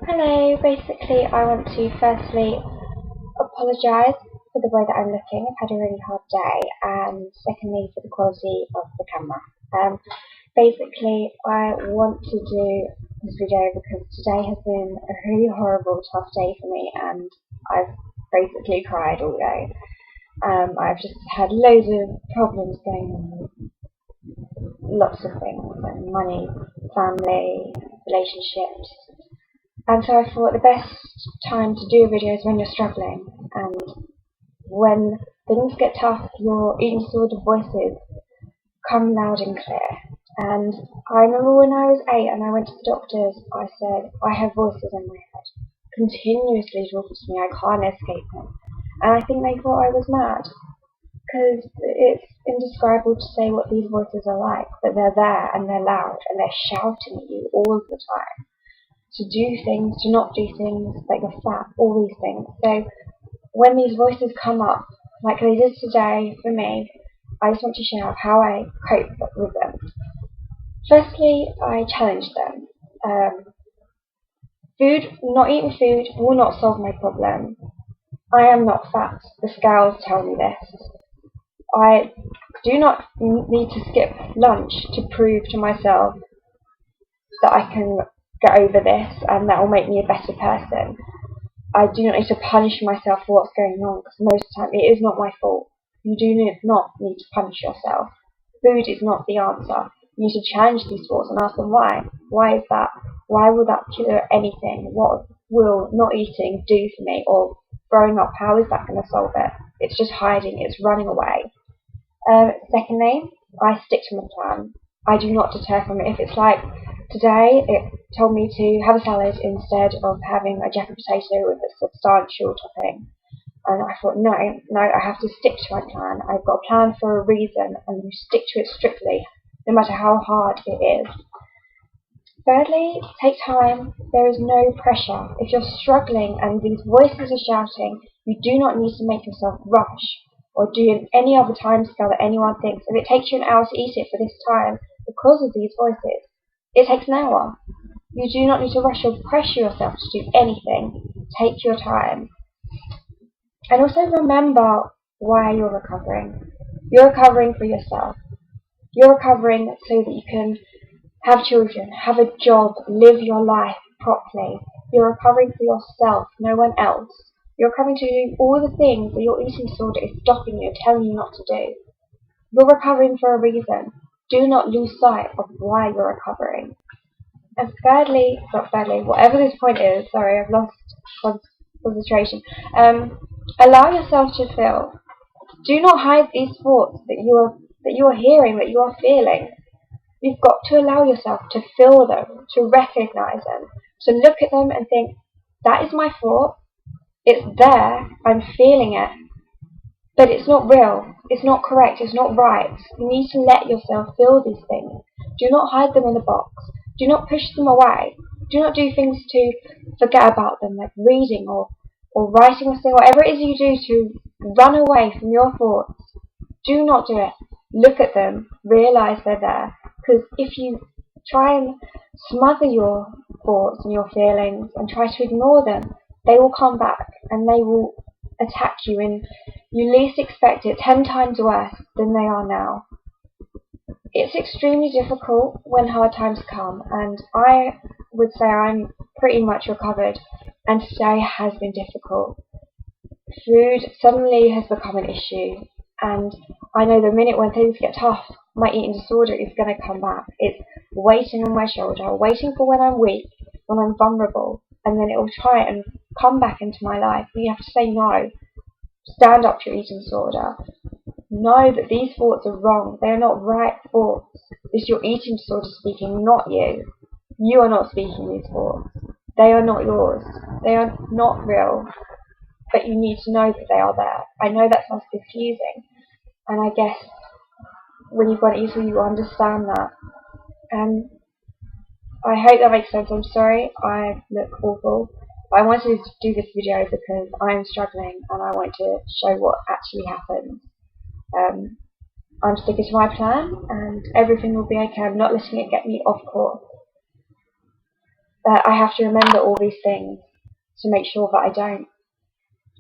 Hello, basically I want to firstly apologise for the way that I'm looking. I've had a really hard day, and secondly for the quality of the camera. Um, Basically I want to do this video because today has been a really horrible, tough day for me, and I've basically cried all day. I've just had loads of problems going on with lots of things, like money, family, relationships. And so I thought the best time to do a video is when you're struggling, and when things get tough, your eating disorder voices come loud and clear. And I remember when I was 8 and I went to the doctors, I said, I have voices in my head, continuously talking to me, I can't escape them. And I think they thought I was mad, because it's indescribable to say what these voices are like, but they're there and they're loud and they're shouting at you all the time. To do things, to not do things, that you're fat, all these things. So when these voices come up, like they did today for me, I just want to share how I cope with them. Firstly, I challenge them. Not eating food will not solve my problem. I am not fat. The scales tell me this. I do not need to skip lunch to prove to myself that I can get over this and that will make me a better person. I do not need to punish myself for what's going on, because most of the time it is not my fault. You do not need to punish yourself. Food is not the answer. You need to challenge these thoughts and ask them why. Why is that? Why will that cure anything? What will not eating do for me? Or growing up, how is that going to solve it? It's just hiding, it's running away. Secondly, I stick to my plan. I do not deter from it. If it's like today, it told me to have a salad instead of having a jacket potato with a substantial topping. And I thought, no, I have to stick to my plan. I've got a plan for a reason, and you stick to it strictly, no matter how hard it is. Thirdly, take time. There is no pressure. If you're struggling and these voices are shouting, you do not need to make yourself rush or do any other time scale that anyone thinks. If it takes you an hour to eat it for this time because of these voices, it takes an hour. You do not need to rush or pressure yourself to do anything. Take your time. And also remember why you're recovering. You're recovering for yourself. You're recovering so that you can have children, have a job, live your life properly. You're recovering for yourself, no one else. You're recovering to do all the things that your eating disorder is stopping you, telling you not to do. You're recovering for a reason. Do not lose sight of why you're recovering. And whatever this point is, sorry, I've lost concentration. Allow yourself to feel. Do not hide these thoughts that you are hearing, that you are feeling. You've got to allow yourself to feel them, to recognize them, to look at them and think, that is my thought. It's there. I'm feeling it. But it's not real. It's not correct. It's not right. You need to let yourself feel these things. Do not hide them in a box. Do not push them away. Do not do things to forget about them, like reading or writing or saying whatever it is you do to run away from your thoughts. Do not do it. Look at them. Realize they're there. Because if you try and smother your thoughts and your feelings and try to ignore them, they will come back and they will attack you, and you least expect it 10 times worse than they are now. It's extremely difficult when hard times come, and I would say I'm pretty much recovered, and today has been difficult. Food suddenly has become an issue, and I know the minute when things get tough, my eating disorder is going to come back. It's waiting on my shoulder, waiting for when I'm weak, when I'm vulnerable, and then it will try and come back into my life. And you have to say no. Stand up to your eating disorder. Know that these thoughts are wrong. They are not right thoughts. It's your eating disorder speaking, not you. You are not speaking these thoughts. They are not yours. They are not real. But you need to know that they are there. I know that sounds confusing, and I guess when you've got it easily, you understand that. I hope that makes sense. I'm sorry I look awful. I wanted to do this video because I'm struggling and I want to show what actually happens. I'm sticking to my plan and everything will be okay. I'm not letting it get me off course. that I have to remember all these things to make sure that I don't.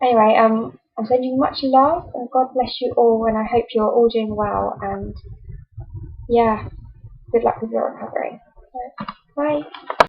Anyway, I'm sending you much love, and God bless you all, and I hope you're all doing well, and yeah, good luck with your recovery. So, bye.